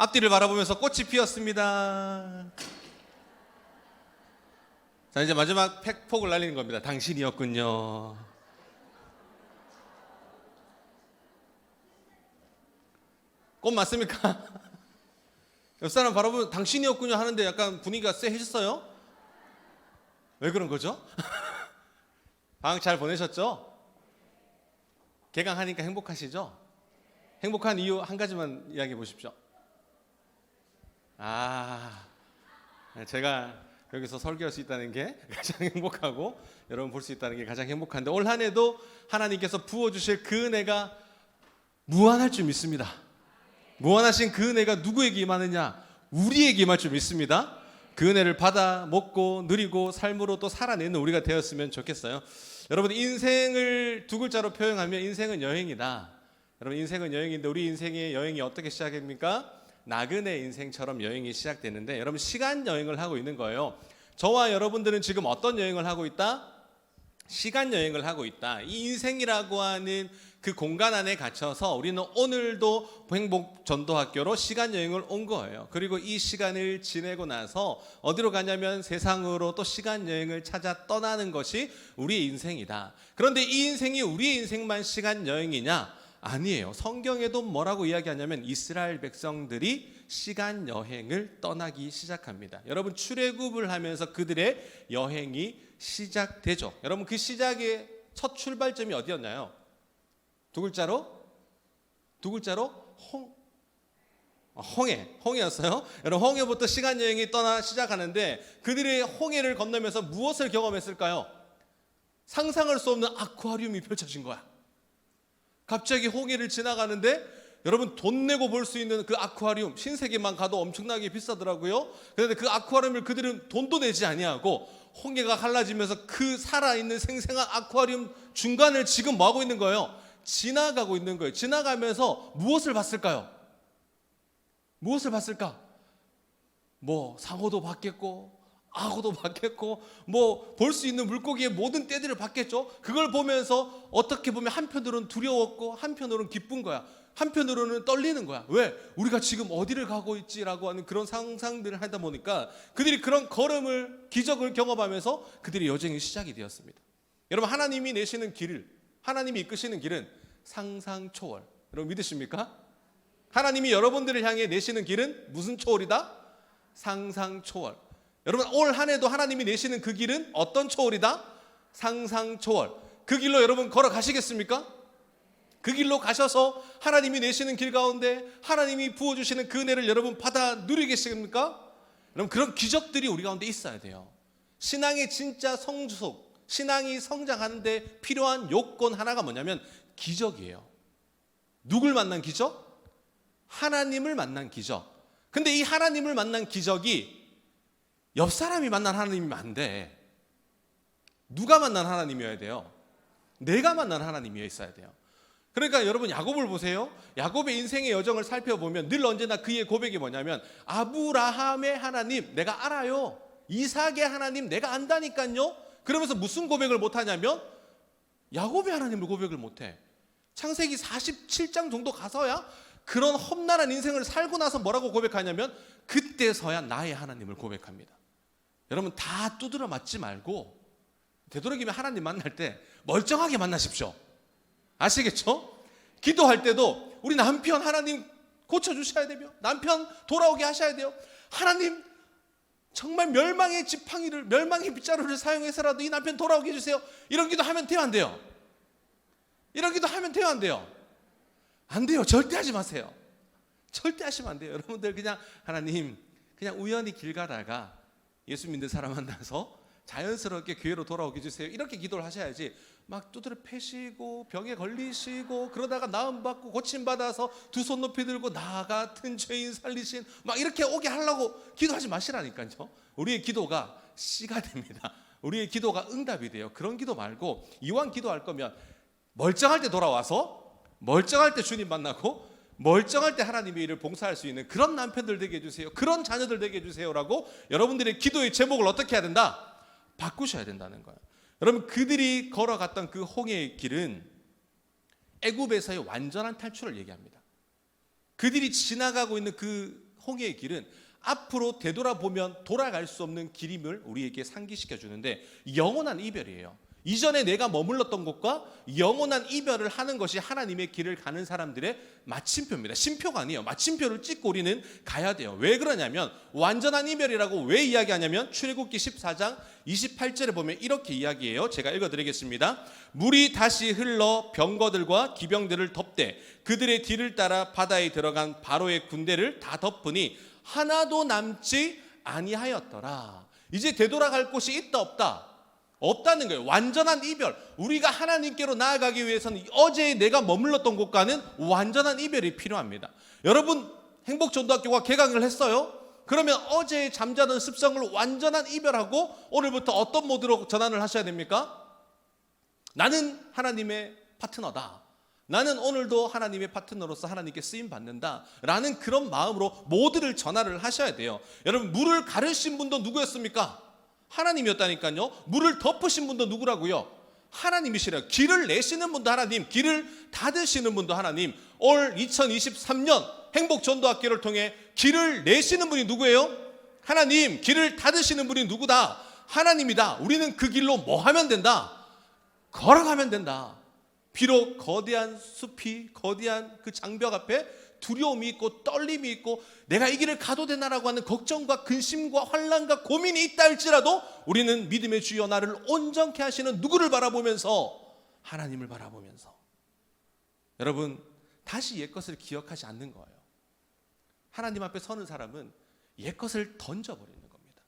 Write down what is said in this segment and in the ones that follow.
앞뒤를 바라보면서 꽃이 피었습니다. 자, 이제 마지막 팩폭을 날리는 겁니다. 당신이었군요. 꽃 맞습니까? 옆 사람 바라보면 당신이었군요 하는데 약간 분위기가 쎄해졌어요? 왜 그런 거죠? 방학 잘 보내셨죠? 개강하니까 행복하시죠? 행복한 이유 한 가지만 이야기해 보십시오. 제가 여기서 설교할 수 있다는 게 가장 행복하고 여러분 볼 수 있다는 게 가장 행복한데, 올 한 해도 하나님께서 부어주실 그 은혜가 무한할 줄 믿습니다. 무한하신 그 은혜가 누구에게 임하느냐? 우리에게 임할 줄 믿습니다. 그 은혜를 받아 먹고 누리고 삶으로 또 살아내는 우리가 되었으면 좋겠어요. 여러분, 인생을 두 글자로 표현하면 인생은 여행이다. 여러분, 인생은 여행인데 우리 인생의 여행이 어떻게 시작됩니까? 나그네 인생처럼 여행이 시작되는데, 여러분 시간 여행을 하고 있는 거예요. 저와 여러분들은 지금 어떤 여행을 하고 있다? 시간 여행을 하고 있다. 이 인생이라고 하는 그 공간 안에 갇혀서 우리는 오늘도 행복전도학교로 시간 여행을 온 거예요. 그리고 이 시간을 지내고 나서 어디로 가냐면 세상으로 또 시간 여행을 찾아 떠나는 것이 우리의 인생이다. 그런데 이 인생이 우리의 인생만 시간 여행이냐? 아니에요. 성경에도 뭐라고 이야기하냐면 이스라엘 백성들이 시간 여행을 떠나기 시작합니다. 여러분, 출애굽을 하면서 그들의 여행이 시작되죠. 여러분, 그 시작의 첫 출발점이 어디였나요? 두 글자로 홍해였어요. 여러분, 홍해부터 시간 여행이 떠나 시작하는데 그들의 홍해를 건너면서 무엇을 경험했을까요? 상상할 수 없는 아쿠아리움이 펼쳐진 거야. 갑자기 홍해를 지나가는데 여러분, 돈 내고 볼 수 있는 그 아쿠아리움, 신세계만 가도 엄청나게 비싸더라고요. 그런데 그 아쿠아리움을 그들은 돈도 내지 아니하고 홍해가 갈라지면서 그 살아있는 생생한 아쿠아리움 중간을 지금 뭐하고 있는 거예요? 지나가고 있는 거예요. 지나가면서 무엇을 봤을까요? 무엇을 봤을까? 뭐 상어도 봤겠고 악어도 봤겠고 뭐 볼 수 있는 물고기의 모든 떼들을 봤겠죠. 그걸 보면서 어떻게 보면 한편으로는 두려웠고 한편으로는 기쁜 거야. 한편으로는 떨리는 거야. 왜? 우리가 지금 어디를 가고 있지라고 하는 그런 상상들을 하다 보니까 그들이 그런 걸음을, 기적을 경험하면서 그들의 여정이 시작이 되었습니다. 여러분, 하나님이 내시는 길을, 하나님이 이끄시는 길은 상상 초월. 여러분 믿으십니까? 하나님이 여러분들을 향해 내시는 길은 무슨 초월이다? 상상 초월. 여러분, 올 한 해도 하나님이 내시는 그 길은 어떤 초월이다? 상상 초월. 그 길로 여러분 걸어가시겠습니까? 그 길로 가셔서 하나님이 내시는 길 가운데 하나님이 부어주시는 그 은혜를 여러분 받아 누리겠습니까? 여러분, 그런 기적들이 우리 가운데 있어야 돼요. 신앙의 진짜 성숙, 신앙이 성장하는 데 필요한 요건 하나가 뭐냐면 기적이에요. 누굴 만난 기적? 하나님을 만난 기적. 근데 이 하나님을 만난 기적이 옆 사람이 만난 하나님이면 안 돼. 누가 만난 하나님이어야 돼요? 내가 만난 하나님이어야 있어야 돼요. 그러니까 여러분, 야곱을 보세요. 야곱의 인생의 여정을 살펴보면 늘 언제나 그의 고백이 뭐냐면 아브라함의 하나님 내가 알아요. 이삭의 하나님 내가 안다니까요. 그러면서 무슨 고백을 못하냐면 야곱의 하나님을 고백을 못해. 창세기 47장 정도 가서야 그런 험난한 인생을 살고 나서 뭐라고 고백하냐면 그때서야 나의 하나님을 고백합니다. 여러분, 다 두드려 맞지 말고 되도록이면 하나님 만날 때 멀쩡하게 만나십시오. 아시겠죠? 기도할 때도 우리 남편 하나님 고쳐주셔야 되며 남편 돌아오게 하셔야 돼요. 하나님 정말 멸망의 지팡이를, 멸망의 빗자루를 사용해서라도 이 남편 돌아오게 해주세요. 이런 기도 하면 돼요, 안 돼요? 이런 기도 하면 돼요, 안 돼요? 안 돼요. 절대 하지 마세요. 절대 하시면 안 돼요. 여러분들 그냥 하나님, 그냥 우연히 길 가다가 예수 믿는 사람 만나서 자연스럽게 교회로 돌아오게 해주세요. 이렇게 기도를 하셔야지 막 두드려 패시고 병에 걸리시고 그러다가 나음받고 고침받아서 두 손 높이 들고 나 같은 죄인 살리신 막 이렇게 오게 하려고 기도하지 마시라니까요. 우리의 기도가 씨가 됩니다. 우리의 기도가 응답이 돼요. 그런 기도 말고 이왕 기도할 거면 멀쩡할 때 돌아와서 멀쩡할 때 주님 만나고 멀쩡할 때 하나님의 일을 봉사할 수 있는 그런 남편들 되게 해주세요. 그런 자녀들 되게 해주세요라고 여러분들의 기도의 제목을 어떻게 해야 된다? 바꾸셔야 된다는 거예요. 여러분, 그들이 걸어갔던 그 홍해의 길은 애굽에서의 완전한 탈출을 얘기합니다. 그들이 지나가고 있는 그 홍해의 길은 앞으로 되돌아보면 돌아갈 수 없는 길임을 우리에게 상기시켜 주는데 영원한 이별이에요. 이전에 내가 머물렀던 곳과 영원한 이별을 하는 것이 하나님의 길을 가는 사람들의 마침표입니다. 심표가 아니에요. 마침표를 찍고 우리는 가야 돼요. 왜 그러냐면 완전한 이별이라고 왜 이야기하냐면 출애굽기 14장 28절에 보면 이렇게 이야기해요. 제가 읽어드리겠습니다. 물이 다시 흘러 병거들과 기병들을 덮되 그들의 뒤를 따라 바다에 들어간 바로의 군대를 다 덮으니 하나도 남지 아니하였더라. 이제 되돌아갈 곳이 있다 없다? 없다는 거예요. 완전한 이별. 우리가 하나님께로 나아가기 위해서는 어제 내가 머물렀던 곳과는 완전한 이별이 필요합니다. 여러분 행복전도학교가 개강을 했어요. 그러면 어제 잠자던 습성을 완전한 이별하고 오늘부터 어떤 모드로 전환을 하셔야 됩니까? 나는 하나님의 파트너다. 나는 오늘도 하나님의 파트너로서 하나님께 쓰임받는다 라는 그런 마음으로 모두를 전화를 하셔야 돼요. 여러분 물을 가르신 분도 누구였습니까? 하나님이었다니까요. 물을 덮으신 분도 누구라고요? 하나님이시래요. 길을 내시는 분도 하나님, 길을 닫으시는 분도 하나님. 올 2023년 행복전도학교를 통해 길을 내시는 분이 누구예요? 하나님. 길을 닫으시는 분이 누구다? 하나님이다. 우리는 그 길로 뭐 하면 된다? 걸어가면 된다. 비록 거대한 숲이, 거대한 그 장벽 앞에 두려움이 있고 떨림이 있고 내가 이 길을 가도 되나라고 하는 걱정과 근심과 환난과 고민이 있다 할지라도 우리는 믿음의 주여 나를 온전케 하시는 누구를 바라보면서 하나님을 바라보면서 여러분 다시 옛것을 기억하지 않는 거예요. 하나님 앞에 서는 사람은 옛것을 던져버리는 겁니다.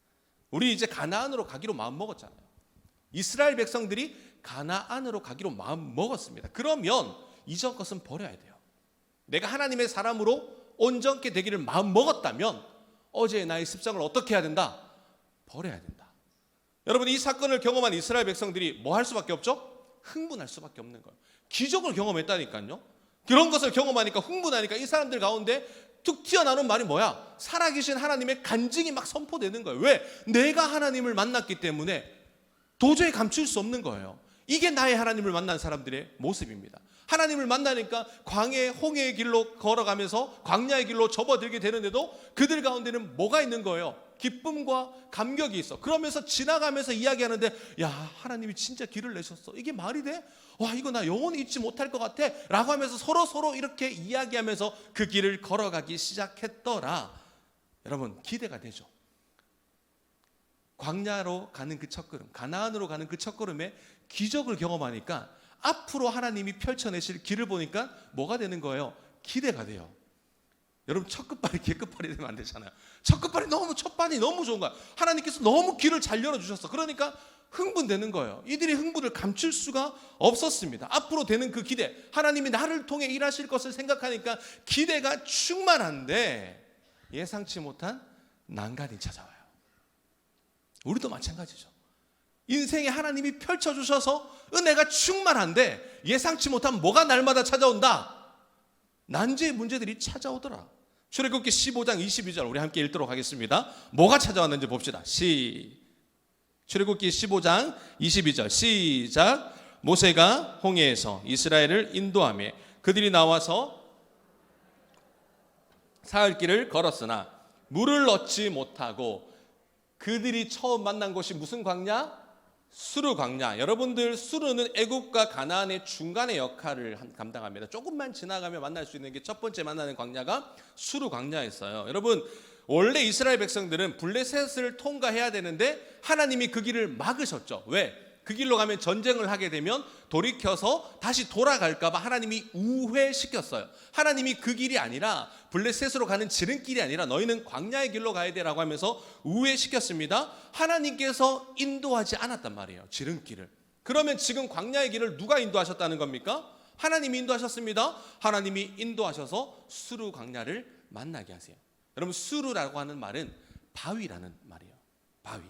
우리 이제 가나안으로 가기로 마음먹었잖아요. 이스라엘 백성들이 가나안으로 가기로 마음먹었습니다. 그러면 이전 것은 버려야 돼요. 내가 하나님의 사람으로 온전케 되기를 마음먹었다면 어제의 나의 습성을 어떻게 해야 된다? 버려야 된다. 여러분 이 사건을 경험한 이스라엘 백성들이 뭐 할 수밖에 없죠? 흥분할 수밖에 없는 거예요. 기적을 경험했다니까요. 그런 것을 경험하니까 흥분하니까 이 사람들 가운데 툭 튀어나오는 말이 뭐야? 살아계신 하나님의 간증이 막 선포되는 거예요. 왜? 내가 하나님을 만났기 때문에 도저히 감출 수 없는 거예요. 이게 나의 하나님을 만난 사람들의 모습입니다. 하나님을 만나니까 광해 홍해의 길로 걸어가면서 광야의 길로 접어들게 되는데도 그들 가운데는 뭐가 있는 거예요? 기쁨과 감격이 있어. 그러면서 지나가면서 이야기하는데 야 하나님이 진짜 길을 내셨어. 이게 말이 돼? 와 이거 나 영원히 잊지 못할 것 같아 라고 하면서 서로 이렇게 이야기하면서 그 길을 걸어가기 시작했더라. 여러분 기대가 되죠. 광야로 가는 그 첫걸음, 가나안으로 가는 그 첫걸음에 기적을 경험하니까 앞으로 하나님이 펼쳐내실 길을 보니까 뭐가 되는 거예요? 기대가 돼요. 여러분 첫 끝발이 개끝발이 되면 안 되잖아요. 첫 발이 너무 좋은 거야. 하나님께서 너무 길을 잘 열어주셨어. 그러니까 흥분되는 거예요. 이들이 흥분을 감출 수가 없었습니다. 앞으로 되는 그 기대, 하나님이 나를 통해 일하실 것을 생각하니까 기대가 충만한데 예상치 못한 난간이 찾아와요. 우리도 마찬가지죠. 인생에 하나님이 펼쳐주셔서 은혜가 충만한데 예상치 못한 뭐가 날마다 찾아온다? 난제의 문제들이 찾아오더라. 출애굽기 15장 22절 우리 함께 읽도록 하겠습니다. 뭐가 찾아왔는지 봅시다. 출애굽기 15장 22절 시작. 모세가 홍해에서 이스라엘을 인도하며 그들이 나와서 사흘 길을 걸었으나 물을 얻지 못하고 그들이 처음 만난 곳이 무슨 광야? 수르 광야. 여러분들 수르는 애굽과 가나안의 중간의 역할을 감당합니다. 조금만 지나가면 만날 수 있는 게 첫 번째 만나는 광야가 수르 광야였어요. 여러분 원래 이스라엘 백성들은 블레셋을 통과해야 되는데 하나님이 그 길을 막으셨죠. 왜? 그 길로 가면 전쟁을 하게 되면 돌이켜서 다시 돌아갈까 봐 하나님이 우회시켰어요. 하나님이 그 길이 아니라 블레셋으로 가는 지름길이 아니라 너희는 광야의 길로 가야 되라고 하면서 우회시켰습니다. 하나님께서 인도하지 않았단 말이에요. 지름길을. 그러면 지금 광야의 길을 누가 인도하셨다는 겁니까? 하나님이 인도하셨습니다. 하나님이 인도하셔서 수르 광야를 만나게 하세요. 여러분 수르라고 하는 말은 바위라는 말이에요. 바위.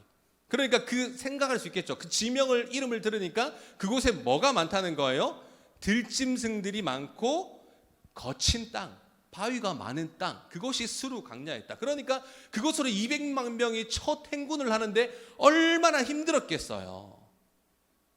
그러니까 그 생각할 수 있겠죠. 그 지명을 이름을 들으니까 그곳에 뭐가 많다는 거예요? 들짐승들이 많고 거친 땅, 바위가 많은 땅, 그것이 수르 광야였다. 그러니까 그곳으로 200만 명이 첫 행군을 하는데 얼마나 힘들었겠어요.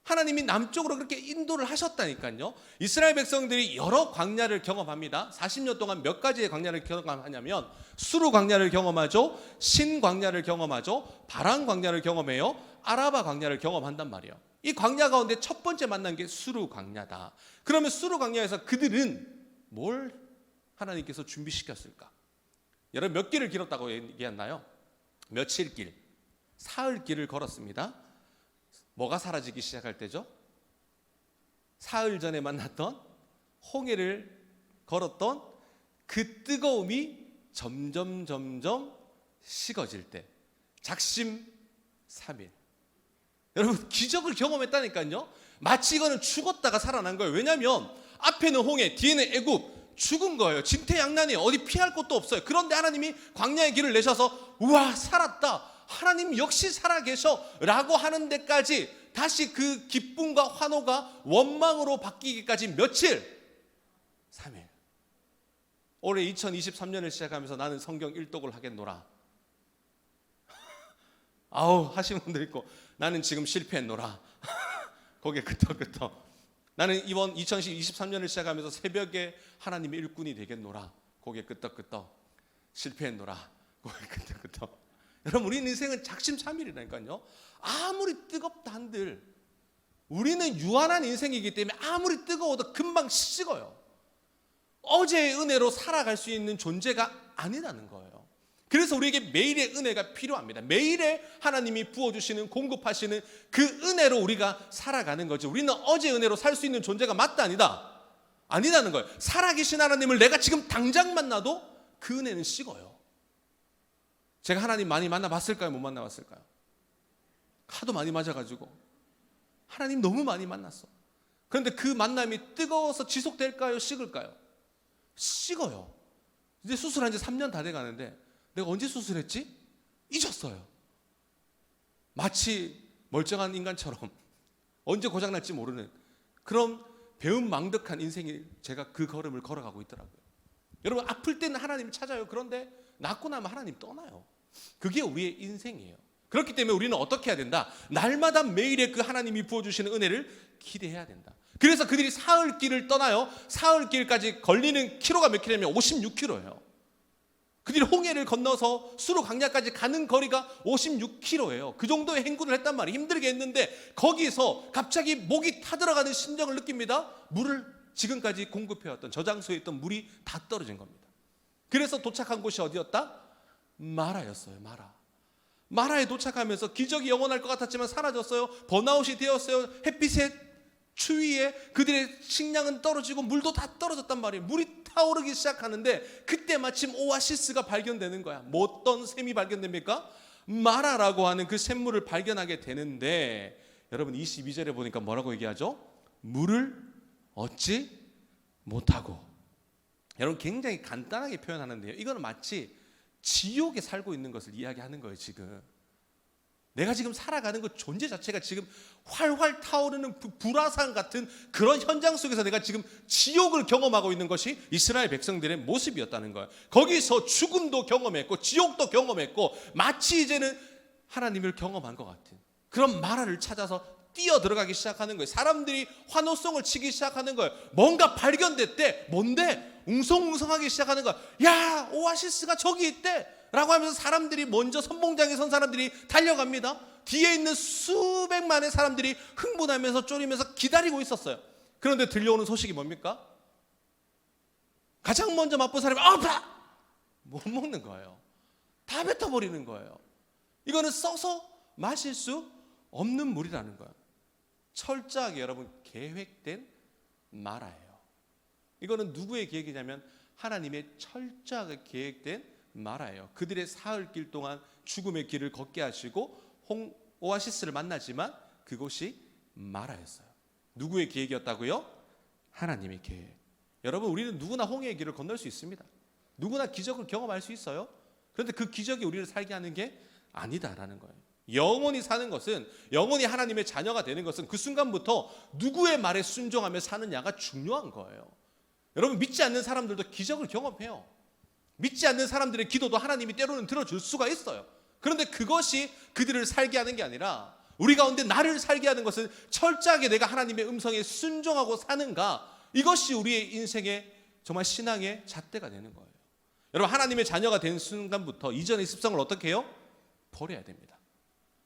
하나님이 남쪽으로 그렇게 인도를 하셨다니까요. 이스라엘 백성들이 여러 광야를 경험합니다. 40년 동안 몇 가지의 광야를 경험하냐면 수르 광야를 경험하죠, 신 광야를 경험하죠, 바란 광야를 경험해요, 아라바 광야를 경험한단 말이에요. 이 광야 가운데 첫 번째 만난 게 수르 광야다. 그러면 수르 광야에서 그들은 뭘 하나님께서 준비시켰을까? 여러분 몇 길을 길었다고 얘기했나요? 며칠 길, 사흘 길을 걸었습니다. 뭐가 사라지기 시작할 때죠? 사흘 전에 만났던 홍해를 걸었던 그 뜨거움이 점점 식어질 때, 작심 3일. 여러분 기적을 경험했다니까요. 마치 이거는 죽었다가 살아난 거예요. 왜냐하면 앞에는 홍해, 뒤에는 애굽, 죽은 거예요. 진퇴양난이에요. 어디 피할 곳도 없어요. 그런데 하나님이 광야의 길을 내셔서 우와 살았다, 하나님 역시 살아계셔 라고 하는 데까지 다시 그 기쁨과 환호가 원망으로 바뀌기까지 며칠? 3일. 올해 2023년을 시작하면서 나는 성경 일독을 하겠노라. 아우 하시는 분들 있고, 나는 지금 실패했노라. 고개 끄덕끄덕. 나는 이번 2023년을 시작하면서 새벽에 하나님의 일꾼이 되겠노라. 고개 끄덕끄덕. 실패했노라. 고개 끄덕끄덕. 여러분 우리 인생은 작심삼일이라니까요. 아무리 뜨겁다 한들 우리는 유한한 인생이기 때문에 아무리 뜨거워도 금방 식어요. 어제의 은혜로 살아갈 수 있는 존재가 아니라는 거예요. 그래서 우리에게 매일의 은혜가 필요합니다. 매일의 하나님이 부어주시는, 공급하시는 그 은혜로 우리가 살아가는 거죠. 우리는 어제의 은혜로 살 수 있는 존재가 맞다 아니다? 아니라는 거예요. 살아계신 하나님을 내가 지금 당장 만나도 그 은혜는 식어요. 제가 하나님 많이 만나봤을까요? 못 만나봤을까요? 하도 많이 맞아가지고 하나님 너무 많이 만났어. 그런데 그 만남이 뜨거워서 지속될까요? 식을까요? 식어요. 이제 수술한 지 3년 다 돼가는데 내가 언제 수술했지? 잊었어요. 마치 멀쩡한 인간처럼 언제 고장날지 모르는 그런 배은망덕한 인생이 제가 그 걸음을 걸어가고 있더라고요. 여러분 아플 때는 하나님 찾아요. 그런데 낫고 나면 하나님 떠나요. 그게 우리의 인생이에요. 그렇기 때문에 우리는 어떻게 해야 된다? 날마다 매일의 그 하나님이 부어주시는 은혜를 기대해야 된다. 그래서 그들이 사흘 길을 떠나요. 사흘 길까지 걸리는 키로가 몇 킬로냐면 56km예요. 그들이 홍해를 건너서 수르 광야까지 가는 거리가 56km예요. 그 정도의 행군을 했단 말이에요. 힘들게 했는데 거기서 갑자기 목이 타들어가는 심정을 느낍니다. 물을 지금까지 공급해왔던 저장소에 있던 물이 다 떨어진 겁니다. 그래서 도착한 곳이 어디였다? 마라였어요. 마라에 도착하면서 기적이 영원할 것 같았지만 사라졌어요. 번아웃이 되었어요. 햇빛에 추위에 그들의 식량은 떨어지고 물도 다 떨어졌단 말이에요. 물이 타오르기 시작하는데 그때 마침 오아시스가 발견되는 거야. 뭐 어떤 샘이 발견됩니까? 마라라고 하는 그 샘물을 발견하게 되는데 여러분 22절에 보니까 뭐라고 얘기하죠? 물을 얻지 못하고. 여러분 굉장히 간단하게 표현하는데요. 이거는 마치 지옥에 살고 있는 것을 이야기하는 거예요. 지금 내가 지금 살아가는 그 존재 자체가 지금 활활 타오르는 불화산 같은 그런 현장 속에서 내가 지금 지옥을 경험하고 있는 것이 이스라엘 백성들의 모습이었다는 거예요. 거기서 죽음도 경험했고 지옥도 경험했고 마치 이제는 하나님을 경험한 것 같은 그런 마라를 찾아서 뛰어 들어가기 시작하는 거예요. 사람들이 환호성을 치기 시작하는 거예요. 뭔가 발견됐대. 뭔데? 웅성웅성하기 시작하는 거야. 야, 오아시스가 저기 있대 라고 하면서 사람들이 먼저 선봉장에 선 사람들이 달려갑니다. 뒤에 있는 수백만의 사람들이 흥분하면서 쫄이면서 기다리고 있었어요. 그런데 들려오는 소식이 뭡니까? 가장 먼저 맛본 사람이 못 먹는 거예요. 다 뱉어버리는 거예요. 이거는 써서 마실 수 없는 물이라는 거예요. 철저하게 여러분 계획된 마라예요. 이거는 누구의 계획이냐면 하나님의 철저하게 계획된 마라예요. 그들의 사흘 길 동안 죽음의 길을 걷게 하시고 오아시스를 만나지만 그곳이 마라였어요. 누구의 계획이었다고요? 하나님의 계획. 여러분 우리는 누구나 홍해의 길을 건널 수 있습니다. 누구나 기적을 경험할 수 있어요. 그런데 그 기적이 우리를 살게 하는 게 아니다라는 거예요. 영원히 사는 것은, 영원히 하나님의 자녀가 되는 것은 그 순간부터 누구의 말에 순종하며 사느냐가 중요한 거예요. 여러분 믿지 않는 사람들도 기적을 경험해요. 믿지 않는 사람들의 기도도 하나님이 때로는 들어줄 수가 있어요. 그런데 그것이 그들을 살게 하는 게 아니라 우리 가운데 나를 살게 하는 것은 철저하게 내가 하나님의 음성에 순종하고 사는가? 이것이 우리의 인생의 정말 신앙의 잣대가 되는 거예요. 여러분, 하나님의 자녀가 된 순간부터 이전의 습성을 어떻게 해요? 버려야 됩니다.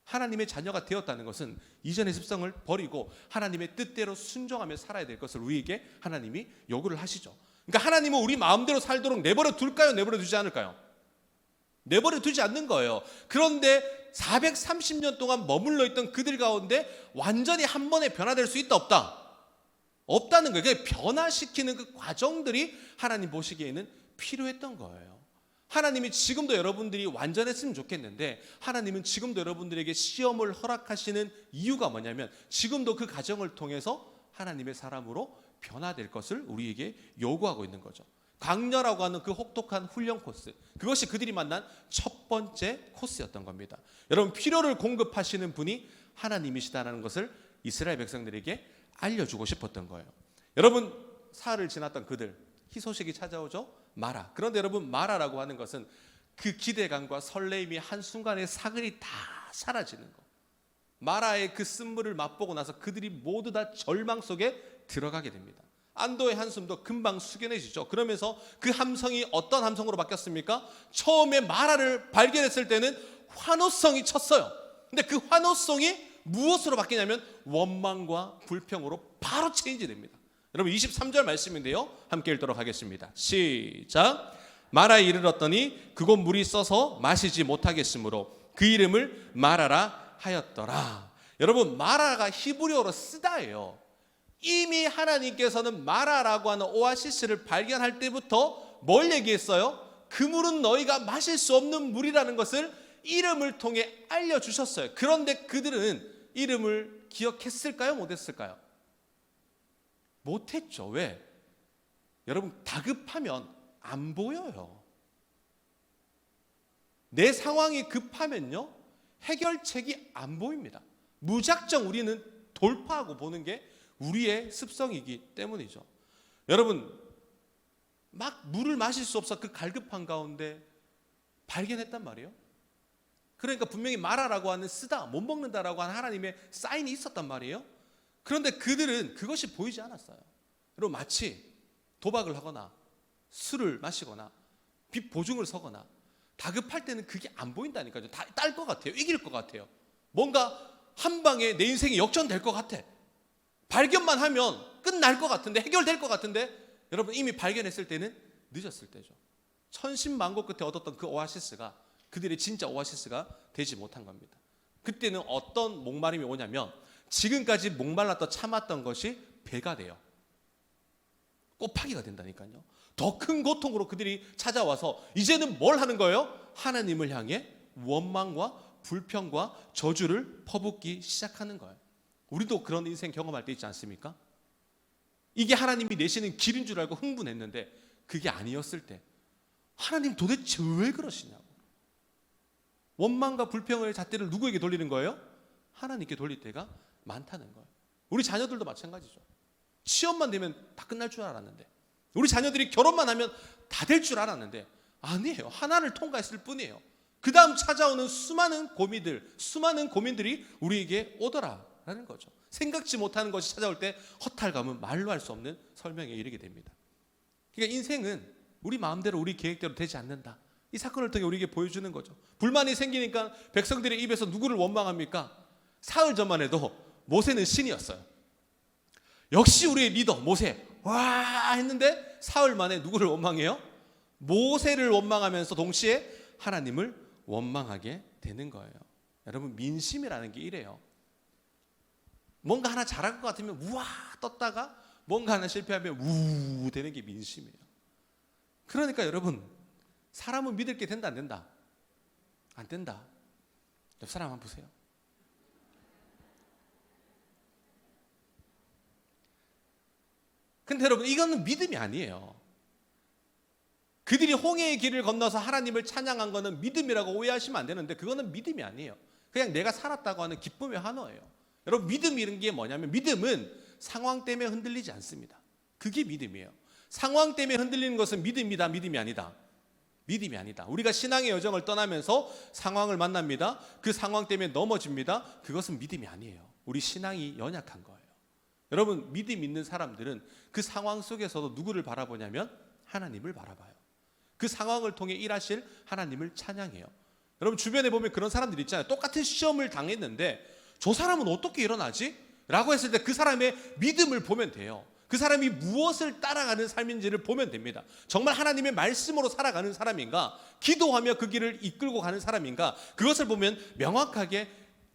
하나님의 자녀가 되었다는 것은 이전의 습성을 버리고 하나님의 뜻대로 순종하며 살아야 될 것을 우리에게 하나님이 요구를 하시죠. 그러니까 하나님은 우리 마음대로 살도록 내버려 둘까요? 내버려 두지 않을까요? 내버려 두지 않는 거예요. 그런데 430년 동안 머물러 있던 그들 가운데 완전히 한 번에 변화될 수 있다 없다? 없다는 거예요. 그러니까 변화시키는 그 과정들이 하나님 보시기에는 필요했던 거예요. 하나님이 지금도 여러분들이 완전했으면 좋겠는데 하나님은 지금도 여러분들에게 시험을 허락하시는 이유가 뭐냐면 지금도 그 과정을 통해서 하나님의 사람으로 변화될 것을 우리에게 요구하고 있는 거죠. 강렬하고 하는 그 혹독한 훈련 코스, 그것이 그들이 만난 첫 번째 코스였던 겁니다. 여러분, 필요를 공급하시는 분이 하나님이시다는 것을 이스라엘 백성들에게 알려주고 싶었던 거예요. 여러분, 사흘을 지났던 그들, 희소식이 찾아오죠. 마라. 그런데 여러분, 마라라고 하는 것은 그 기대감과 설레임이 한순간에 사글이 다 사라지는 거. 마라의 그 쓴물을 맛보고 나서 그들이 모두 다 절망 속에 들어가게 됩니다. 안도의 한숨도 금방 숙연해지죠. 그러면서 그 함성이 어떤 함성으로 바뀌었습니까? 처음에 마라를 발견했을 때는 환호성이 쳤어요. 근데 그 환호성이 무엇으로 바뀌냐면 원망과 불평으로 바로 체인지됩니다. 여러분, 23절 말씀인데요, 함께 읽도록 하겠습니다. 시작. 마라에 이르렀더니 그곳 물이 써서 마시지 못하겠으므로 그 이름을 마라라 하였더라. 여러분, 마라가 히브리어로 쓰다예요. 이미 하나님께서는 마라라고 하는 오아시스를 발견할 때부터 뭘 얘기했어요? 그 물은 너희가 마실 수 없는 물이라는 것을 이름을 통해 알려주셨어요. 그런데 그들은 이름을 기억했을까요? 못했을까요? 못했죠. 왜? 여러분, 다급하면 안 보여요. 내 상황이 급하면요, 해결책이 안 보입니다. 무작정 우리는 돌파하고 보는 게 우리의 습성이기 때문이죠. 여러분, 막 물을 마실 수 없어 그 갈급한 가운데 발견했단 말이에요. 그러니까 분명히 마라라고 하는 쓰다, 못 먹는다라고 하는 하나님의 사인이 있었단 말이에요. 그런데 그들은 그것이 보이지 않았어요. 여러분, 마치 도박을 하거나 술을 마시거나 빚 보증을 서거나 다급할 때는 그게 안 보인다니까요. 다 딸 것 같아요. 이길 것 같아요. 뭔가 한 방에 내 인생이 역전될 것 같아. 발견만 하면 끝날 것 같은데, 해결될 것 같은데, 여러분, 이미 발견했을 때는 늦었을 때죠. 천신만고 끝에 얻었던 그 오아시스가 그들의 진짜 오아시스가 되지 못한 겁니다. 그때는 어떤 목마름이 오냐면 지금까지 목말랐던 참았던 것이 배가 돼요. 꼬파기가 된다니까요. 더 큰 고통으로 그들이 찾아와서 이제는 뭘 하는 거예요? 하나님을 향해 원망과 불평과 저주를 퍼붓기 시작하는 거예요. 우리도 그런 인생 경험할 때 있지 않습니까? 이게 하나님이 내시는 길인 줄 알고 흥분했는데 그게 아니었을 때 하나님 도대체 왜 그러시냐고. 원망과 불평의 잣대를 누구에게 돌리는 거예요? 하나님께 돌릴 때가 많다는 거예요. 우리 자녀들도 마찬가지죠. 시험만 되면 다 끝날 줄 알았는데, 우리 자녀들이 결혼만 하면 다 될 줄 알았는데 아니에요. 하나를 통과했을 뿐이에요. 그 다음 찾아오는 수많은 고민들이 우리에게 오더라라는 거죠. 생각지 못하는 것이 찾아올 때 허탈감은 말로 할 수 없는 설명에 이르게 됩니다. 그러니까 인생은 우리 마음대로 우리 계획대로 되지 않는다. 이 사건을 통해 우리에게 보여주는 거죠. 불만이 생기니까 백성들의 입에서 누구를 원망합니까? 사흘 전만 해도 모세는 신이었어요. 역시 우리의 리더 모세, 와 했는데 사흘 만에 누구를 원망해요? 모세를 원망하면서 동시에 하나님을 원망하게 되는 거예요. 여러분, 민심이라는 게 이래요. 뭔가 하나 잘할 것 같으면 우와 떴다가 뭔가 하나 실패하면 우 되는 게 민심이에요. 그러니까 여러분, 사람은 믿을 게 된다 안 된다? 안 된다. 옆 사람 한번 보세요. 근데 여러분, 이거는 믿음이 아니에요. 그들이 홍해의 길을 건너서 하나님을 찬양한 거는 믿음이라고 오해하시면 안 되는데 그거는 믿음이 아니에요. 그냥 내가 살았다고 하는 기쁨의 환호예요. 여러분, 믿음이라는 게 뭐냐면 믿음은 상황 때문에 흔들리지 않습니다. 그게 믿음이에요. 상황 때문에 흔들리는 것은 믿음이다, 믿음이 아니다. 믿음이 아니다. 우리가 신앙의 여정을 떠나면서 상황을 만납니다. 그 상황 때문에 넘어집니다. 그것은 믿음이 아니에요. 우리 신앙이 연약한 거예요. 여러분, 믿음 있는 사람들은 그 상황 속에서도 누구를 바라보냐면 하나님을 바라봐요. 그 상황을 통해 일하실 하나님을 찬양해요. 여러분, 주변에 보면 그런 사람들 있잖아요. 똑같은 시험을 당했는데 저 사람은 어떻게 일어나지? 라고 했을 때 그 사람의 믿음을 보면 돼요. 그 사람이 무엇을 따라가는 삶인지를 보면 됩니다. 정말 하나님의 말씀으로 살아가는 사람인가, 기도하며 그 길을 이끌고 가는 사람인가, 그것을 보면 명확하게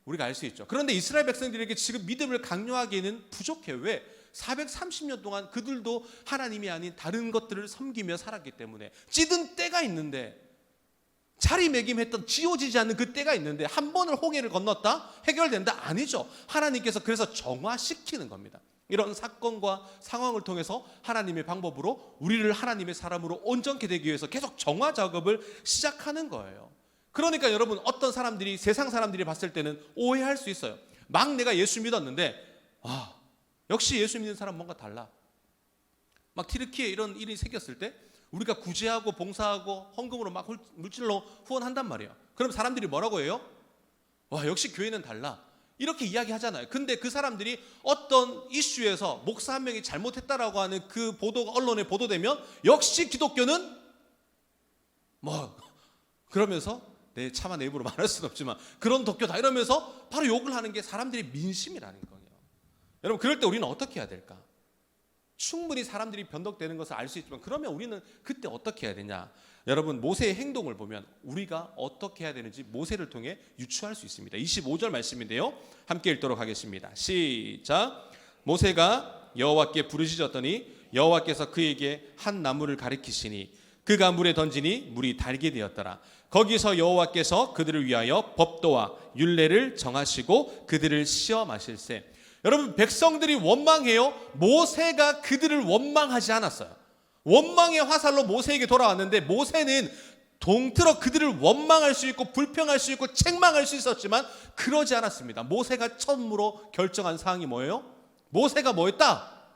우리가 알 수 있죠. 그런데 이스라엘 백성들에게 지금 믿음을 강요하기에는 부족해요. 왜? 430년 동안 그들도 하나님이 아닌 다른 것들을 섬기며 살았기 때문에 찌든 때가 있는데, 자리매김했던 지워지지 않는 그 때가 있는데 한 번을 홍해를 건넜다? 해결된다? 아니죠. 하나님께서 그래서 정화시키는 겁니다. 이런 사건과 상황을 통해서 하나님의 방법으로 우리를 하나님의 사람으로 온전케 되기 위해서 계속 정화 작업을 시작하는 거예요. 그러니까 여러분, 어떤 사람들이, 세상 사람들이 봤을 때는 오해할 수 있어요. 막 내가 예수 믿었는데 역시 예수 믿는 사람 뭔가 달라. 막 튀르키예 이런 일이 생겼을 때 우리가 구제하고 봉사하고 헌금으로 막 물질로 후원한단 말이에요. 그럼 사람들이 뭐라고 해요? 역시 교회는 달라. 이렇게 이야기하잖아요. 근데 그 사람들이 어떤 이슈에서 목사 한 명이 잘못했다라고 하는 그 보도가 언론에 보도되면 역시 기독교는 그러면서 차마 내 입으로 말할 수는 없지만 그런 독교다 이러면서 바로 욕을 하는 게 사람들의 민심이라는 거예요. 여러분, 그럴 때 우리는 어떻게 해야 될까? 충분히 사람들이 변덕되는 것을 알 수 있지만 그러면 우리는 그때 어떻게 해야 되냐? 여러분, 모세의 행동을 보면 우리가 어떻게 해야 되는지 모세를 통해 유추할 수 있습니다. 25절 말씀인데요, 함께 읽도록 하겠습니다. 시작. 모세가 여호와께 부르짖었더니 여호와께서 그에게 한 나무를 가리키시니 그가 물에 던지니 물이 달게 되었더라. 거기서 여호와께서 그들을 위하여 법도와 율례를 정하시고 그들을 시험하실세. 여러분, 백성들이 원망해요. 모세가 그들을 원망하지 않았어요. 원망의 화살로 모세에게 돌아왔는데 모세는 동틀어 그들을 원망할 수 있고 불평할 수 있고 책망할 수 있었지만 그러지 않았습니다. 모세가 처음으로 결정한 사항이 뭐예요? 모세가 뭐 했다?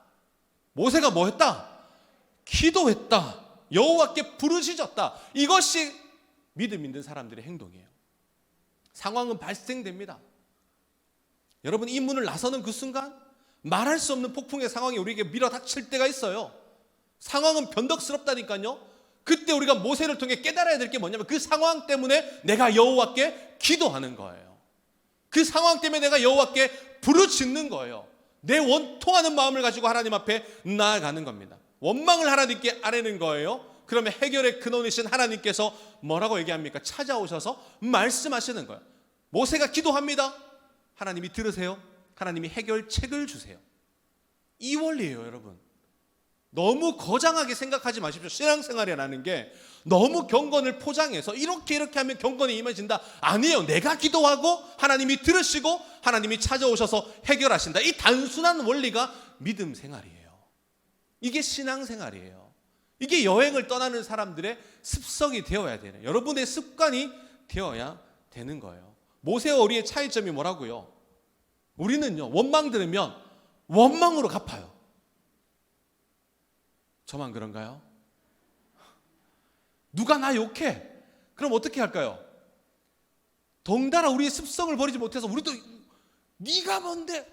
기도했다. 여호와께 부르짖었다. 이것이 믿음 있는 사람들의 행동이에요. 상황은 발생됩니다. 여러분, 이 문을 나서는 그 순간 말할 수 없는 폭풍의 상황이 우리에게 밀어닥칠 때가 있어요. 상황은 변덕스럽다니까요. 그때 우리가 모세를 통해 깨달아야 될 게 뭐냐면 그 상황 때문에 내가 여호와께 기도하는 거예요. 그 상황 때문에 내가 여호와께 부르짖는 거예요. 내 원통하는 마음을 가지고 하나님 앞에 나아가는 겁니다. 원망을 하나님께 아뢰는 거예요. 그러면 해결의 근원이신 하나님께서 뭐라고 얘기합니까? 찾아오셔서 말씀하시는 거예요. 모세가 기도합니다. 하나님이 들으세요. 하나님이 해결책을 주세요. 이 원리예요, 여러분. 너무 거장하게 생각하지 마십시오. 신앙생활이라는 게 너무 경건을 포장해서 이렇게 하면 경건이 임해진다. 아니에요. 내가 기도하고 하나님이 들으시고 하나님이 찾아오셔서 해결하신다. 이 단순한 원리가 믿음 생활이에요. 이게 신앙생활이에요. 이게 여행을 떠나는 사람들의 습성이 되어야 되는, 여러분의 습관이 되어야 되는 거예요. 모세와 우리의 차이점이 뭐라고요? 우리는요, 원망 들으면 원망으로 갚아요. 저만 그런가요? 누가 나 욕해? 그럼 어떻게 할까요? 덩달아 우리의 습성을 버리지 못해서 우리도 네가 뭔데?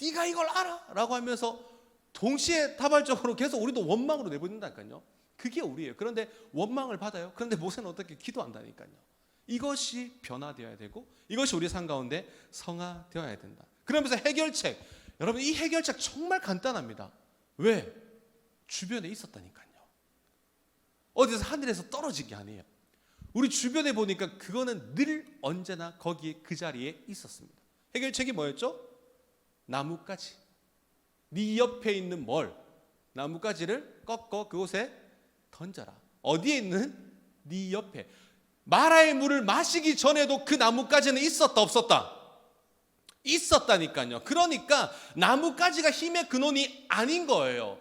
네가 이걸 알아? 라고 하면서 동시에 다발적으로 계속 우리도 원망으로 내보낸다니까요. 그게 우리예요. 그런데 원망을 받아요. 그런데 모세는 어떻게 기도한다니까요. 이것이 변화되어야 되고 이것이 우리 삶 가운데 성화되어야 된다. 그러면서 해결책, 여러분 이 해결책 정말 간단합니다. 왜? 주변에 있었다니까요. 어디서 하늘에서 떨어진 게 아니에요. 우리 주변에 보니까 그거는 늘 언제나 거기에 그 자리에 있었습니다. 해결책이 뭐였죠? 나뭇가지. 네 옆에 있는 나뭇가지를 꺾어 그곳에 던져라. 어디에 있는? 네 옆에. 마라의 물을 마시기 전에도 그 나뭇가지는 있었다 없었다? 있었다니까요. 그러니까 나뭇가지가 힘의 근원이 아닌 거예요.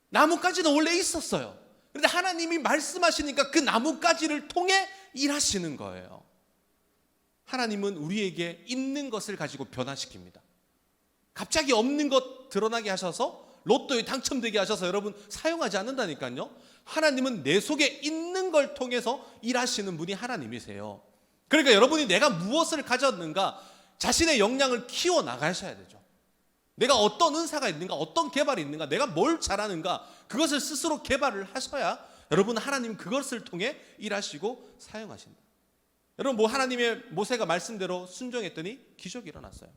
나뭇가지는 원래 있었어요. 그런데 하나님이 말씀하시니까 그 나뭇가지를 통해 일하시는 거예요. 하나님은 우리에게 있는 것을 가지고 변화시킵니다. 갑자기 없는 것 드러나게 하셔서 로또에 당첨되게 하셔서 여러분 사용하지 않는다니까요. 하나님은 내 속에 있는 걸 통해서 일하시는 분이 하나님이세요. 그러니까 여러분이 내가 무엇을 가졌는가 자신의 역량을 키워 나가셔야 되죠. 내가 어떤 은사가 있는가, 어떤 개발이 있는가, 내가 뭘 잘하는가, 그것을 스스로 개발을 하셔야 여러분 하나님 그것을 통해 일하시고 사용하신다. 여러분 하나님의 모세가 말씀대로 순종했더니 기적이 일어났어요.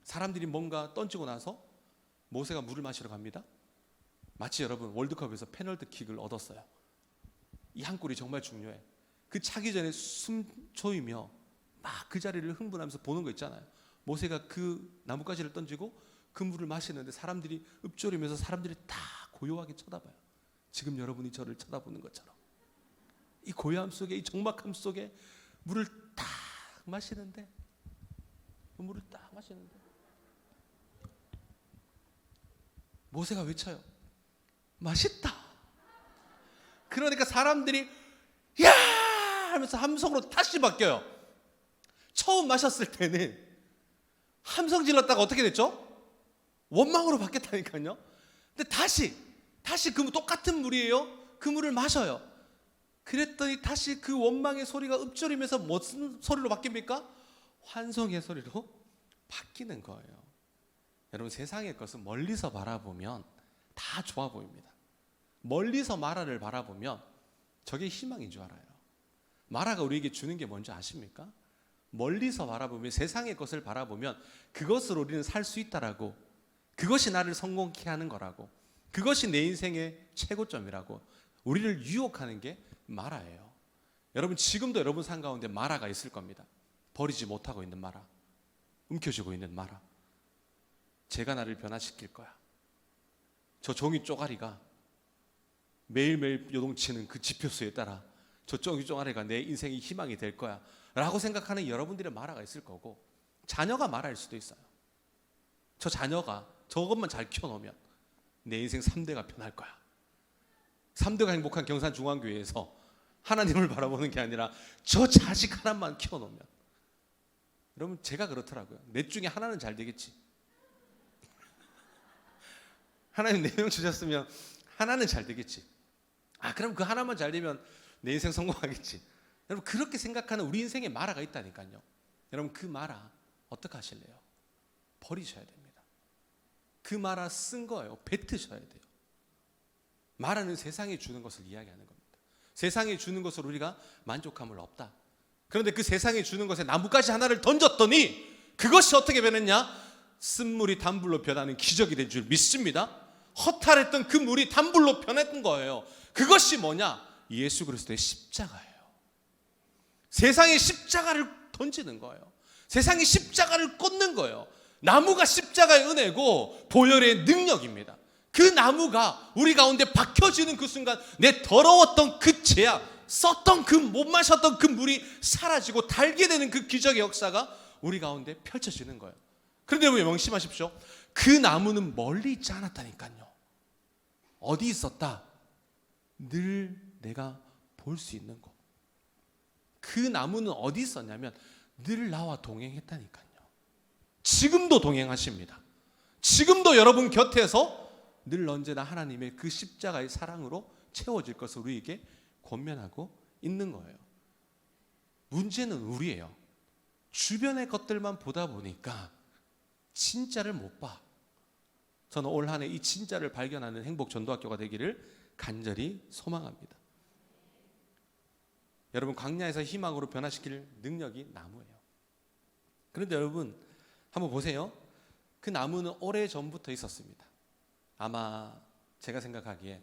사람들이 뭔가 던지고 나서 모세가 물을 마시러 갑니다. 마치 여러분 월드컵에서 페널티 킥을 얻었어요. 이 한 골이 정말 중요해. 그 차기 전에 숨 조이며 막 그 자리를 흥분하면서 보는 거 있잖아요. 모세가 그 나뭇가지를 던지고 그 물을 마시는데 사람들이 읊조리면서 사람들이 다 고요하게 쳐다봐요. 지금 여러분이 저를 쳐다보는 것처럼 이 고요함 속에, 이 적막함 속에 물을 딱 마시는데, 그 물을 딱 마시는데 모세가 외쳐요. 맛있다. 그러니까 사람들이 야 하면서 함성으로 다시 바뀌어요. 처음 마셨을 때는 함성 질렀다가 어떻게 됐죠? 원망으로 바뀌었다니까요. 근데 다시 그 똑같은 물이에요. 그 물을 마셔요. 그랬더니 다시 그 원망의 소리가 읊조리면서 무슨 소리로 바뀝니까? 환송의 소리로 바뀌는 거예요. 여러분 세상의 것은 멀리서 바라보면 다 좋아 보입니다. 멀리서 마라를 바라보면 저게 희망인 줄 알아요. 마라가 우리에게 주는 게 뭔지 아십니까? 멀리서 바라보면, 세상의 것을 바라보면 그것으로 우리는 살 수 있다라고, 그것이 나를 성공케 하는 거라고, 그것이 내 인생의 최고점이라고 우리를 유혹하는 게 마라예요. 여러분 지금도 여러분 삶 가운데 마라가 있을 겁니다. 버리지 못하고 있는 마라, 움켜쥐고 있는 마라. 제가 나를 변화시킬 거야. 저 종이 쪼가리가 매일매일 요동치는 그 지표수에 따라 저 종이 쪼가리가 내 인생의 희망이 될 거야 라고 생각하는 여러분들의 마라가 있을 거고, 자녀가 마라일 수도 있어요. 저 자녀가 저것만 잘 키워놓으면 내 인생 3대가 변할 거야. 3대가 행복한 경산중앙교회에서 하나님을 바라보는 게 아니라 저 자식 하나만 키워놓으면, 여러분 제가 그렇더라고요. 넷 중에 하나는 잘 되겠지. 하나님 4명 주셨으면 하나는 잘 되겠지. 그럼 그 하나만 잘 되면 내 인생 성공하겠지. 여러분 그렇게 생각하는 우리 인생에 마라가 있다니까요. 여러분 그 마라 어떻게 하실래요? 버리셔야 됩니다. 그 마라 쓴 거예요. 뱉으셔야 돼요. 마라는 세상에 주는 것을 이야기하는 겁니다. 세상에 주는 것을 우리가 만족함을 없다. 그런데 그 세상에 주는 것에 나뭇가지 하나를 던졌더니 그것이 어떻게 변했냐? 쓴물이 단불로 변하는 기적이 된 줄 믿습니다. 허탈했던 그 물이 단불로 변했던 거예요. 그것이 뭐냐? 예수 그리스도의 십자가예요. 세상에 십자가를 던지는 거예요. 세상에 십자가를 꽂는 거예요. 나무가 십자가의 은혜고 보혈의 능력입니다. 그 나무가 우리 가운데 박혀지는 그 순간 내 더러웠던 그 죄악, 썼던 그 못 마셨던 그 물이 사라지고 달게 되는 그 기적의 역사가 우리 가운데 펼쳐지는 거예요. 그런데 여러분 명심하십시오. 그 나무는 멀리 있지 않았다니까요. 어디 있었다? 늘 내가 볼 수 있는 곳. 그 나무는 어디 있었냐면 늘 나와 동행했다니까요. 지금도 동행하십니다. 지금도 여러분 곁에서 늘 언제나 하나님의 그 십자가의 사랑으로 채워질 것을 우리에게 권면하고 있는 거예요. 문제는 우리예요. 주변의 것들만 보다 보니까 진짜를 못 봐. 저는 올 한 해 이 진짜를 발견하는 행복 전도학교가 되기를 간절히 소망합니다. 여러분 광야에서 희망으로 변화시킬 능력이 나무예요. 그런데 여러분 한번 보세요. 그 나무는 오래전부터 있었습니다. 아마 제가 생각하기에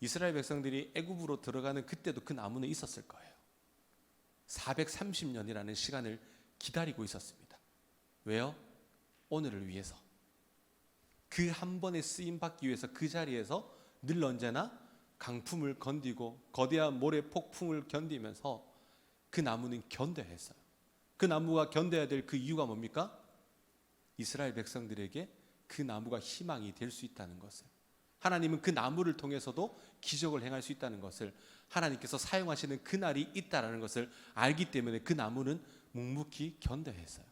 이스라엘 백성들이 애굽으로 들어가는 그때도 그 나무는 있었을 거예요. 430년이라는 시간을 기다리고 있었습니다. 왜요? 오늘을 위해서. 그 한 번에 쓰임 받기 위해서 그 자리에서 늘 언제나 강풍을 견디고 거대한 모래 폭풍을 견디면서 그 나무는 견뎌야 했어요. 그 나무가 견뎌야 될 그 이유가 뭡니까? 이스라엘 백성들에게 그 나무가 희망이 될 수 있다는 것을, 하나님은 그 나무를 통해서도 기적을 행할 수 있다는 것을, 하나님께서 사용하시는 그날이 있다는 것을 알기 때문에 그 나무는 묵묵히 견뎌야 했어요.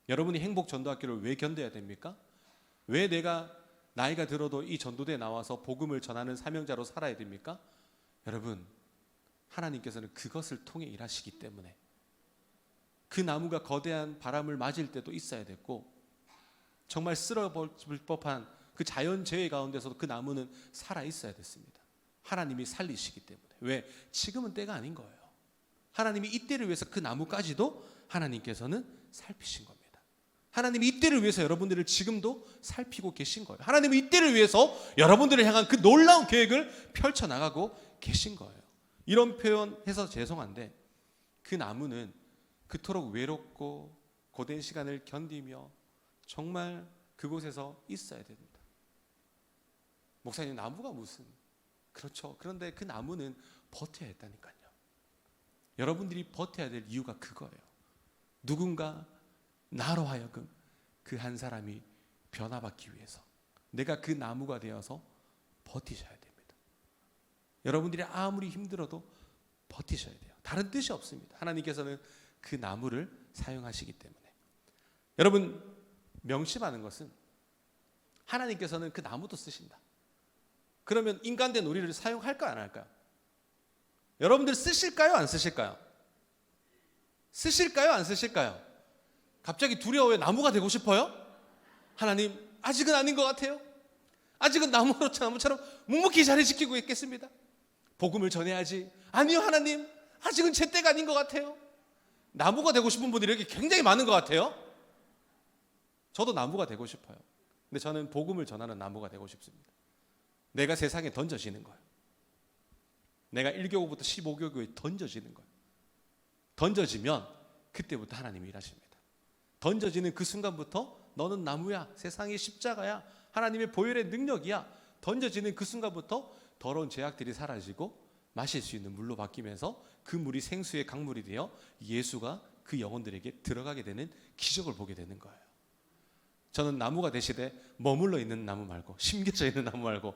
여러분이 행복 전도학교를 왜 견뎌야 됩니까? 왜 내가 나이가 들어도 이 전도대에 나와서 복음을 전하는 사명자로 살아야 됩니까? 여러분, 하나님께서는 그것을 통해 일하시기 때문에 그 나무가 거대한 바람을 맞을 때도 있어야 됐고, 정말 쓰러질 법한 그 자연재해 가운데서도 그 나무는 살아 있어야 됐습니다. 하나님이 살리시기 때문에. 왜? 지금은 때가 아닌 거예요. 하나님이 이 때를 위해서 그 나무까지도 하나님께서는 살피신 겁니다. 하나님이 이 때를 위해서 여러분들을 지금도 살피고 계신 거예요. 하나님이 이 때를 위해서 여러분들을 향한 그 놀라운 계획을 펼쳐나가고 계신 거예요. 이런 표현해서 죄송한데, 그 나무는 그토록 외롭고 고된 시간을 견디며 정말 그곳에서 있어야 됩니다. 목사님, 나무가 무슨? 그렇죠. 그런데 그 나무는 버텨야 했다니까요. 여러분들이 버텨야 될 이유가 그거예요. 누군가 나로 하여금 그 한 사람이 변화받기 위해서 내가 그 나무가 되어서 버티셔야 됩니다. 여러분들이 아무리 힘들어도 버티셔야 돼요. 다른 뜻이 없습니다. 하나님께서는 그 나무를 사용하시기 때문에. 여러분, 명심하는 것은 하나님께서는 그 나무도 쓰신다. 그러면 인간된 우리를 사용할까 안 할까요? 여러분들 쓰실까요 안 쓰실까요? 쓰실까요 안 쓰실까요? 갑자기 두려워요. 나무가 되고 싶어요? 하나님, 아직은 아닌 것 같아요. 아직은 나무처럼 묵묵히 자리 지키고 있겠습니다. 복음을 전해야지. 아니요, 하나님, 아직은 제 때가 아닌 것 같아요. 나무가 되고 싶은 분들이 여기 굉장히 많은 것 같아요. 저도 나무가 되고 싶어요. 근데 저는 복음을 전하는 나무가 되고 싶습니다. 내가 세상에 던져지는 거예요. 내가 1교구부터 15교구에 던져지는 거예요. 던져지면 그때부터 하나님이 일하십니다. 던져지는 그 순간부터 너는 나무야, 세상의 십자가야, 하나님의 보혈의 능력이야. 던져지는 그 순간부터 더러운 죄악들이 사라지고 마실 수 있는 물로 바뀌면서 그 물이 생수의 강물이 되어 예수가 그 영혼들에게 들어가게 되는 기적을 보게 되는 거예요. 저는 나무가 되시되 머물러 있는 나무 말고, 심겨져 있는 나무 말고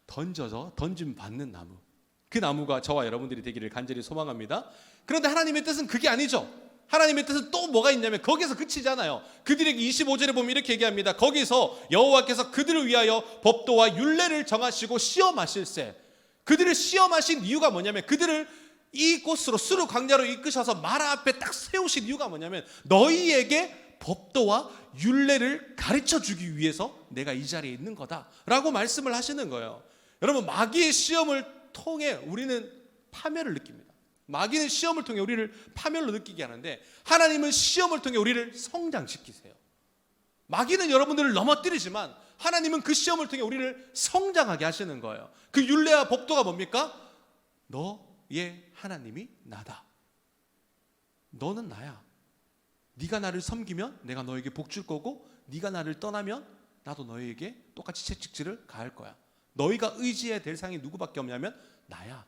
던져서 던짐 받는 나무, 그 나무가 저와 여러분들이 되기를 간절히 소망합니다. 그런데 하나님의 뜻은 그게 아니죠. 하나님의 뜻은 또 뭐가 있냐면 거기서 그치잖아요. 그들에게 25절에 보면 이렇게 얘기합니다. 거기서 여호와께서 그들을 위하여 법도와 율례를 정하시고 시험하실세. 그들을 시험하신 이유가 뭐냐면, 그들을 이곳으로 수르 광야로 이끄셔서 마라 앞에 딱 세우신 이유가 뭐냐면, 너희에게 법도와 율례를 가르쳐 주기 위해서 내가 이 자리에 있는 거다라고 말씀을 하시는 거예요. 여러분, 마귀의 시험을 통해 우리는 파멸을 느낍니다. 마귀는 시험을 통해 우리를 파멸로 느끼게 하는데, 하나님은 시험을 통해 우리를 성장시키세요. 마귀는 여러분들을 넘어뜨리지만 하나님은 그 시험을 통해 우리를 성장하게 하시는 거예요. 그 율례와 법도가 뭡니까? 너의 하나님이 나다. 너는 나야. 네가 나를 섬기면 내가 너에게 복 줄 거고, 네가 나를 떠나면 나도 너에게 똑같이 채찍질을 가할 거야. 너희가 의지해야 될 상이 누구밖에 없냐면 나야.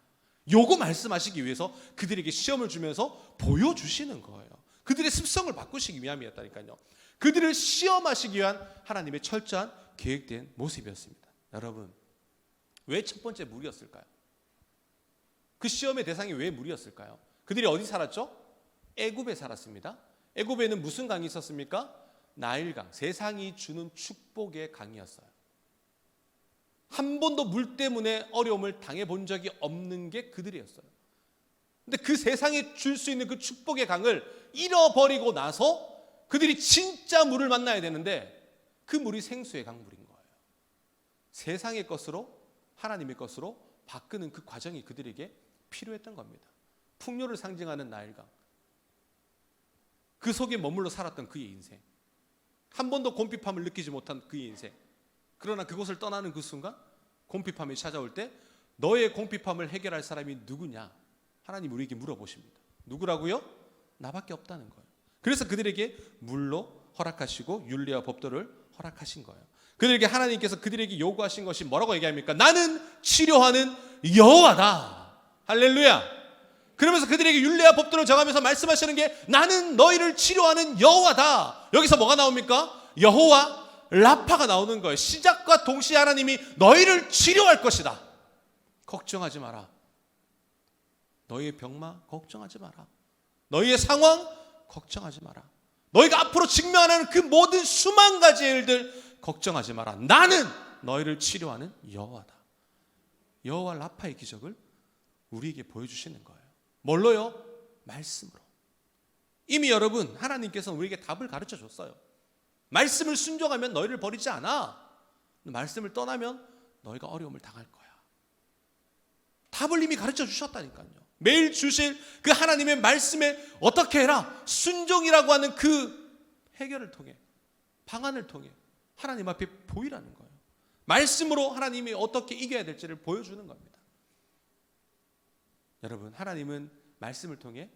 요거 말씀하시기 위해서 그들에게 시험을 주면서 보여주시는 거예요. 그들의 습성을 바꾸시기 위함이었다니까요. 그들을 시험하시기 위한 하나님의 철저한 계획된 모습이었습니다. 여러분, 왜 첫 번째 물이었을까요? 그 시험의 대상이 왜 물이었을까요? 그들이 어디 살았죠? 애굽에 살았습니다. 애굽에는 무슨 강이 있었습니까? 나일강, 세상이 주는 축복의 강이었어요. 한 번도 물 때문에 어려움을 당해본 적이 없는 게 그들이었어요. 근데 그 세상에 줄 수 있는 그 축복의 강을 잃어버리고 나서 그들이 진짜 물을 만나야 되는데, 그 물이 생수의 강물인 거예요. 세상의 것으로 하나님의 것으로 바꾸는 그 과정이 그들에게 필요했던 겁니다. 풍요를 상징하는 나일강, 그 속에 머물러 살았던 그의 인생, 한 번도 곰핍함을 느끼지 못한 그의 인생. 그러나 그곳을 떠나는 그 순간 곰핍함이 찾아올 때 너의 곰핍함을 해결할 사람이 누구냐? 하나님 우리에게 물어보십니다. 누구라고요? 나밖에 없다는 거예요. 그래서 그들에게 물로 허락하시고 율례와 법도를 허락하신 거예요. 그들에게 하나님께서 그들에게 요구하신 것이 뭐라고 얘기합니까? 나는 치료하는 여호와다. 할렐루야. 그러면서 그들에게 율례와 법도를 정하면서 말씀하시는 게 나는 너희를 치료하는 여호와다. 여기서 뭐가 나옵니까? 여호와 라파가 나오는 거예요. 시작과 동시에 하나님이 너희를 치료할 것이다. 걱정하지 마라. 너희의 병마 걱정하지 마라. 너희의 상황 걱정하지 마라. 너희가 앞으로 직면하는 그 모든 수만 가지의 일들 걱정하지 마라. 나는 너희를 치료하는 여호와다. 여호와 라파의 기적을 우리에게 보여주시는 거예요. 뭘로요? 말씀으로. 이미 여러분 하나님께서는 우리에게 답을 가르쳐 줬어요. 말씀을 순종하면 너희를 버리지 않아. 말씀을 떠나면 너희가 어려움을 당할 거야. 답을 이미 가르쳐 주셨다니까요. 매일 주실 그 하나님의 말씀에 어떻게 해라, 순종이라고 하는 그 해결을 통해, 방안을 통해 하나님 앞에 보이라는 거예요. 말씀으로 하나님이 어떻게 이겨야 될지를 보여주는 겁니다. 여러분, 하나님은 말씀을 통해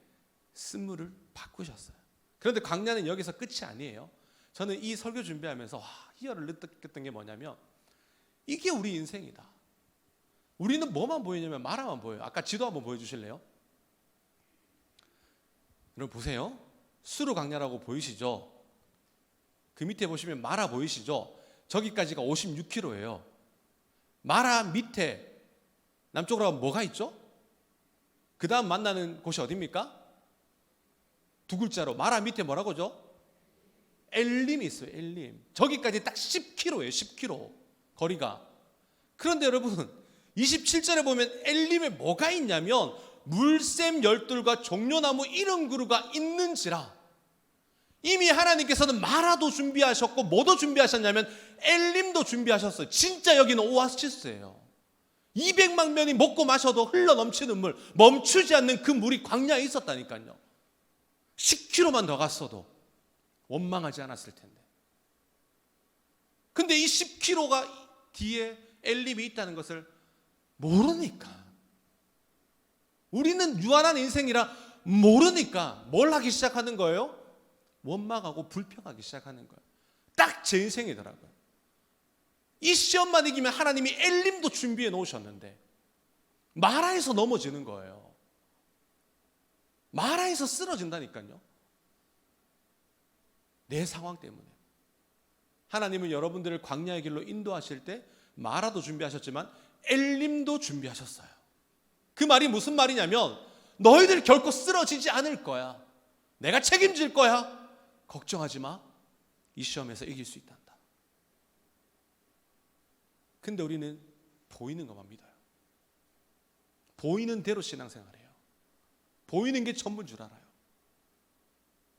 쓴물을 바꾸셨어요. 그런데 광야는 여기서 끝이 아니에요. 저는 이 설교 준비하면서 희열을 느꼈던 게 뭐냐면, 이게 우리 인생이다. 우리는 뭐만 보이냐면 마라만 보여요. 아까 지도 한번 보여주실래요? 여러분 보세요. 수르 광야라고 보이시죠? 그 밑에 보시면 마라 보이시죠? 저기까지가 56km예요. 마라 밑에 남쪽으로 가면 뭐가 있죠? 그 다음 만나는 곳이 어디입니까? 두 글자로 마라 밑에 뭐라고죠? 엘림이 있어요. 엘림. 저기까지 딱 10km예요. 10km 거리가. 그런데 여러분 27절에 보면 엘림에 뭐가 있냐면 물샘 열둘과 종려나무 70그루가 있는지라. 이미 하나님께서는 마라도 준비하셨고 뭐도 준비하셨냐면 엘림도 준비하셨어요. 진짜 여기는 오아시스예요. 200만 명이 먹고 마셔도 흘러 넘치는 물, 멈추지 않는 그 물이 광야에 있었다니까요. 10km만 더 갔어도 원망하지 않았을 텐데. 근데 이 10km가 뒤에 엘림이 있다는 것을 모르니까, 우리는 유한한 인생이라 모르니까 뭘 하기 시작하는 거예요? 원망하고 불평하기 시작하는 거예요. 딱 제 인생이더라고요. 이 시험만 이기면 하나님이 엘림도 준비해 놓으셨는데 마라에서 넘어지는 거예요. 마라에서 쓰러진다니까요. 내 상황 때문에. 하나님은 여러분들을 광야의 길로 인도하실 때 마라도 준비하셨지만 엘림도 준비하셨어요. 그 말이 무슨 말이냐면 너희들 결코 쓰러지지 않을 거야. 내가 책임질 거야. 걱정하지 마. 이 시험에서 이길 수 있단다. 근데 우리는 보이는 것만 믿어요. 보이는 대로 신앙생활해요. 보이는 게 전부인 줄 알아요.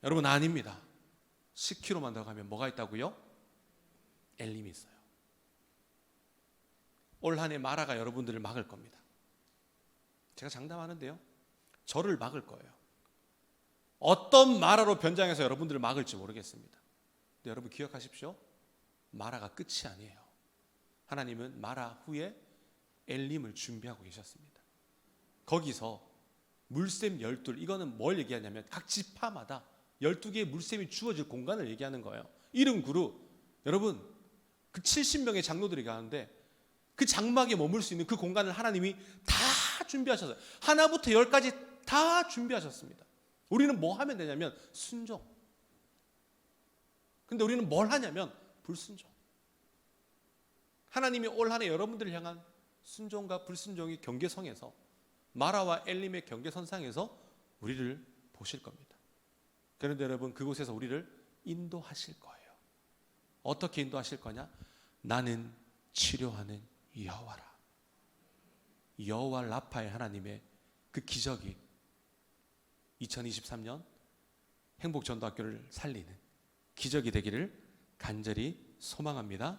여러분 아닙니다. 10km만 더 가면 뭐가 있다고요? 엘림이 있어요. 올 한 해 마라가 여러분들을 막을 겁니다. 제가 장담하는데요, 저를 막을 거예요. 어떤 마라로 변장해서 여러분들을 막을지 모르겠습니다. 근데 여러분 기억하십시오. 마라가 끝이 아니에요. 하나님은 마라 후에 엘림을 준비하고 계셨습니다. 거기서 물샘 12, 이거는 뭘 얘기하냐면 각 지파마다 12개의 물샘이 주어질 공간을 얘기하는 거예요. 70그루. 여러분 그 70명의 장로들이 가는데 그 장막에 머물 수 있는 그 공간을 하나님이 다 준비하셨어요. 하나부터 10까지 다 준비하셨습니다. 우리는 뭐 하면 되냐면 순종. 근데 우리는 뭘 하냐면 불순종. 하나님이 올 한 해 여러분들을 향한 순종과 불순종이 경계선에서, 마라와 엘림의 경계선상에서 우리를 보실 겁니다. 그런데 여러분 그곳에서 우리를 인도하실 거예요. 어떻게 인도하실 거냐? 나는 치료하는 여호와라. 여호와 라파의 하나님의 그 기적이 2023년 행복전도학교를 살리는 기적이 되기를 간절히 소망합니다.